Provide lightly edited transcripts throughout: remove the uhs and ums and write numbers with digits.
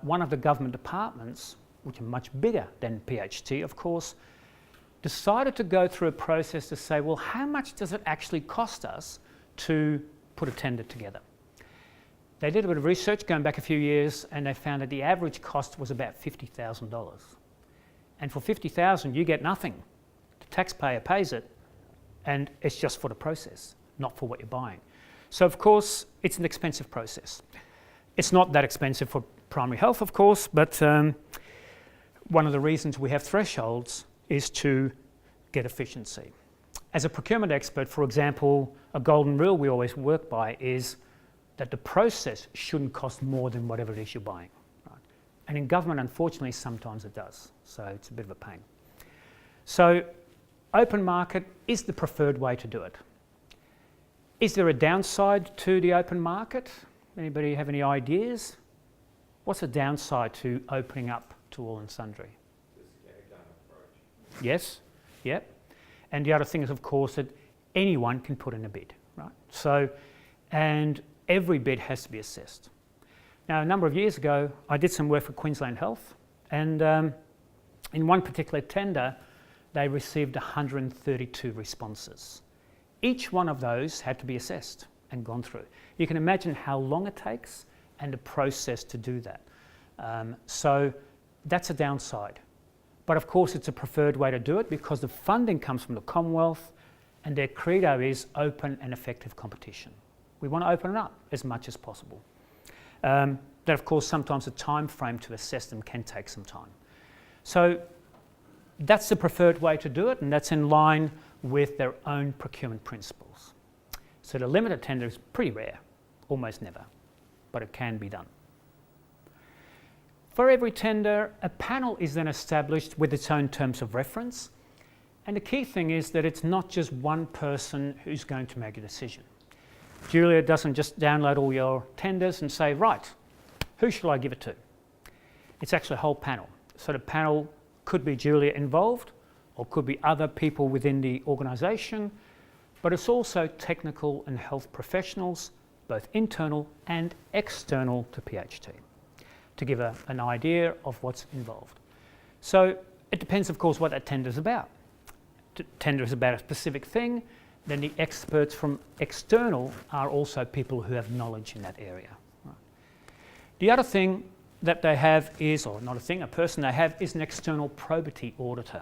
one of the government departments, which are much bigger than PHT of course, decided to go through a process to say, well, how much does it actually cost us to put a tender together? They did a bit of research going back a few years and they found that the average cost was about $50,000. And for $50,000 you get nothing. The taxpayer pays it and it's just for the process, not for what you're buying. So of course it's an expensive process. It's not that expensive for primary health of course, but one of the reasons we have thresholds is to get efficiency. As a procurement expert, for example, a golden rule we always work by is that the process shouldn't cost more than whatever it is you're buying. Right? And in government, unfortunately, sometimes it does. So it's a bit of a pain. So open market is the preferred way to do it. Is there a downside to the open market? Anybody have any ideas? What's the downside to opening up to all and sundry? Yes, yep. And the other thing is, of course, that anyone can put in a bid, right? So, and every bid has to be assessed. Now, a number of years ago, I did some work for Queensland Health, and in one particular tender, they received 132 responses. Each one of those had to be assessed and gone through. You can imagine how long it takes and the process to do that. So that's a downside. But of course it's a preferred way to do it because the funding comes from the Commonwealth and their credo is open and effective competition. We want to open it up as much as possible. That of course sometimes the time frame to assess them can take some time. So that's the preferred way to do it and that's in line with their own procurement principles. So the limited tender is pretty rare, almost never, but it can be done. For every tender, a panel is then established with its own terms of reference. And the key thing is that it's not just one person who's going to make a decision. Julia doesn't just download all your tenders and say, right, who should I give it to? It's actually a whole panel. So the panel could be Julia involved or could be other people within the organisation, but it's also technical and health professionals, both internal and external to PHT, to give an idea of what's involved. So it depends, of course, what that tender is about. The tender is about a specific thing, then the experts from external are also people who have knowledge in that area. Right. The other thing that they have is, or not a thing, a person they have is an external probity auditor.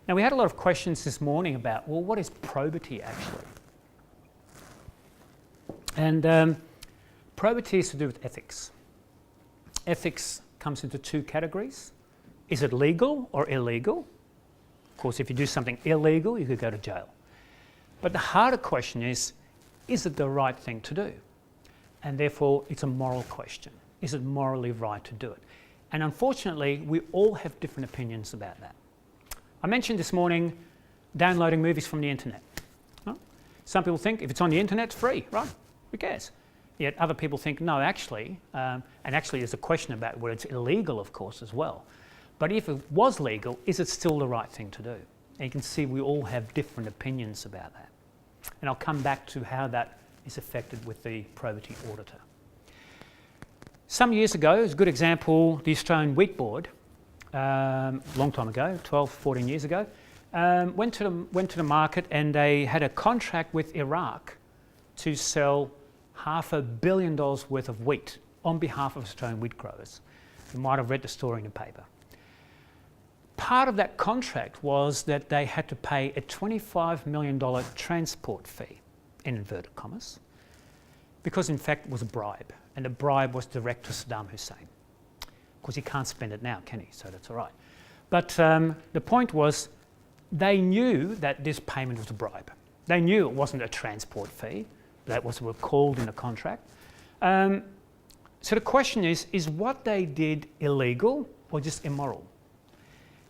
Now we had a lot of questions this morning about, well, what is probity actually? And probity is to do with ethics. Ethics comes into two categories. Is it legal or illegal? Of course, if you do something illegal, you could go to jail. But the harder question is it the right thing to do? And therefore, it's a moral question. Is it morally right to do it? And unfortunately, we all have different opinions about that. I mentioned this morning downloading movies from the internet. Well, some people think if it's on the internet, it's free, right? Who cares? Yet other people think, no, actually, and actually there's a question about whether it's illegal, of course, as well. But if it was legal, is it still the right thing to do? And you can see we all have different opinions about that. And I'll come back to how that is affected with the probity auditor. Some years ago, as a good example, the Australian Wheat Board, a long time ago, 12, 14 years ago, went to the market and they had a contract with Iraq to sell $500 million worth of wheat on behalf of Australian wheat growers. You might have read the story in the paper. Part of that contract was that they had to pay a $25 million transport fee, in inverted commas, because in fact it was a bribe, and the bribe was direct to Saddam Hussein. Of course, he can't spend it now, can he? So that's all right. But the point was, they knew that this payment was a bribe. They knew it wasn't a transport fee. That was what called in the contract. So the question is what they did illegal or just immoral?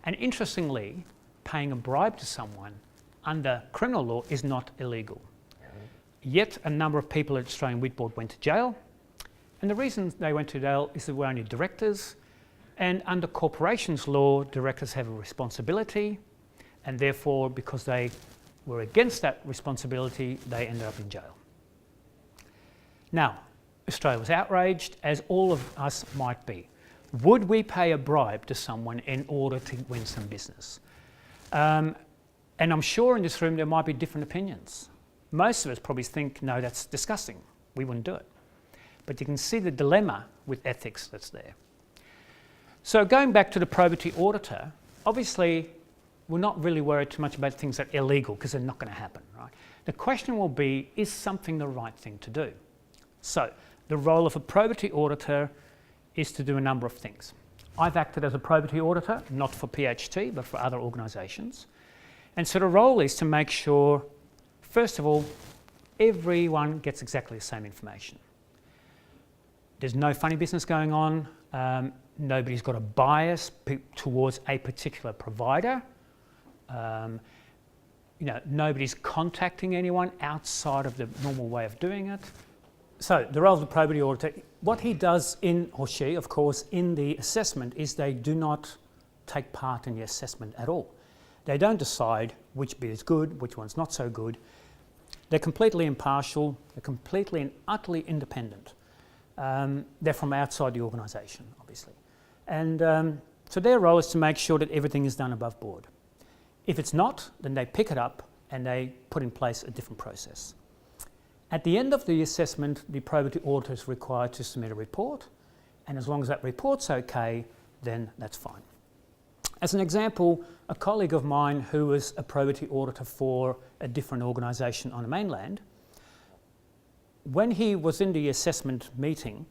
And interestingly, paying a bribe to someone under criminal law is not illegal. Yet a number of people at Australian Wheat Board went to jail. And the reason they went to jail is they were only directors. And under corporations law, directors have a responsibility. And therefore, because they were against that responsibility, they ended up in jail. Now, Australia was outraged, as all of us might be. Would we pay a bribe to someone in order to win some business? And I'm sure in this room there might be different opinions. Most of us probably think, no, that's disgusting. We wouldn't do it. But you can see the dilemma with ethics that's there. So going back to the probity auditor, obviously we're not really worried too much about things that are illegal because they're not going to happen, right? The question will be, is something the right thing to do? So the role of a probity auditor is to do a number of things. I've acted as a probity auditor, not for PHT, but for other organisations. And so the role is to make sure, first of all, everyone gets exactly the same information. There's no funny business going on. Nobody's got a bias towards a particular provider. Nobody's contacting anyone outside of the normal way of doing it. So the role of the probity auditor, what he does or she, of course, in the assessment is they do not take part in the assessment at all. They don't decide which bit is good, which one's not so good. They're completely impartial, they're completely and utterly independent. They're from outside the organisation, obviously. And so their role is to make sure that everything is done above board. If it's not, then they pick it up and they put in place a different process. At the end of the assessment, the probity auditor is required to submit a report, and as long as that report's okay, then that's fine. As an example, a colleague of mine who was a probity auditor for a different organisation on the mainland, when he was in the assessment meeting,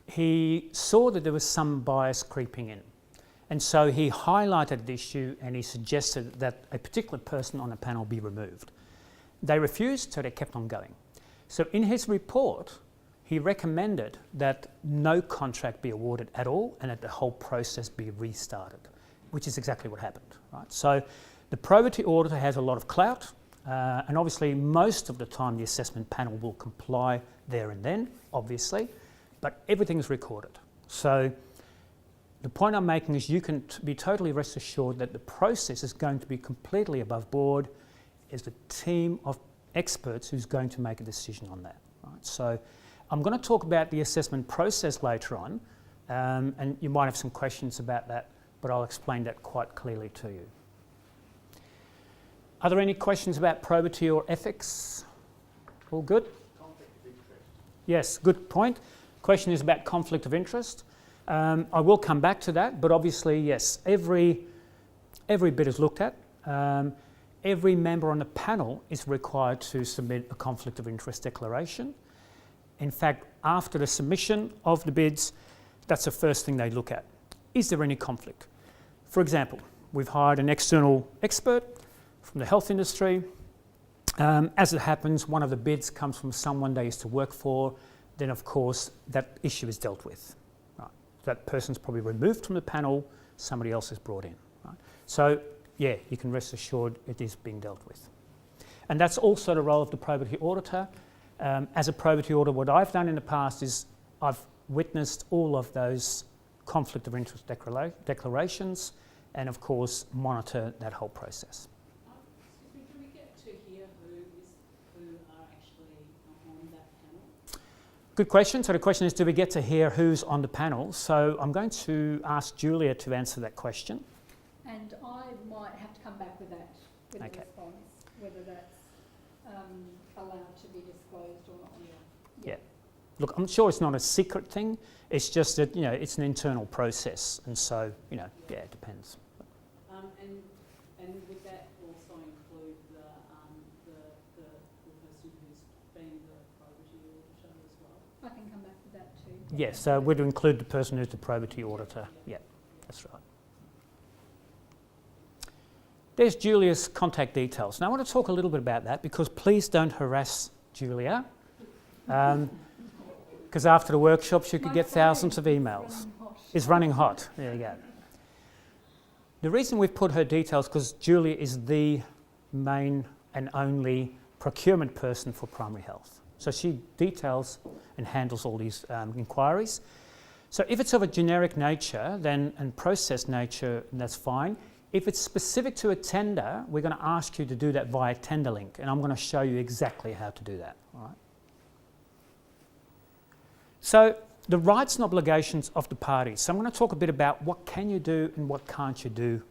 he saw that there was some bias creeping in. And so he highlighted the issue and he suggested that a particular person on the panel be removed. They refused, so they kept on going. So in his report, he recommended that no contract be awarded at all and that the whole process be restarted, which is exactly what happened, right? So the probity auditor has a lot of clout, and obviously most of the time the assessment panel will comply there and then, obviously, but everything is recorded. So the point I'm making is you can be totally rest assured that the process is going to be completely above board. It's the team of experts who's going to make a decision on that, right? So I'm going to talk about the assessment process later on, and you might have some questions about that, but I'll explain that quite clearly to you. Are there any questions about probity or ethics? All good? Conflict of interest. Yes, good point. Question is about conflict of interest. I will come back to that, but obviously, yes, every bit is looked at. Every member on the panel is required to submit a conflict of interest declaration. In fact, after the submission of the bids, that's the first thing they look at. Is there any conflict? For example, we've hired an external expert from the health industry. As it happens, one of the bids comes from someone they used to work for. Then, of course, that issue is dealt with. Right? That person's probably removed from the panel, somebody else is brought in. Right? So, yeah, you can rest assured it is being dealt with. And that's also the role of the probity auditor. As a probity auditor, what I've done in the past is I've witnessed all of those conflict of interest declarations and, of course, monitor that whole process. Excuse me, do we get to hear who are actually on that panel? Good question. So the question is, do we get to hear who's on the panel? So I'm going to ask Julia to answer that question. And I might have to come back with that, with Okay. a response, whether that's allowed to be disclosed or not. Yeah. Look, I'm sure it's not a secret thing. It's just that, it's an internal process. And so, yeah, it depends. And would that also include the person who's been the probity auditor as well? I can come back with that too. Yes, so we'd include the person who's the probity auditor. Yeah, that's right. There's Julia's contact details. Now I want to talk a little bit about that because please don't harass Julia. Because after the workshops you could get thousands of emails. It's running hot. There you go. The reason we've put her details because Julia is the main and only procurement person for primary health. So she details and handles all these inquiries. So if it's of a generic nature and process nature, that's fine. If it's specific to a tender, we're going to ask you to do that via tender link, and I'm going to show you exactly how to do that. All right. So the rights and obligations of the parties. So I'm going to talk a bit about what can you do and what can't you do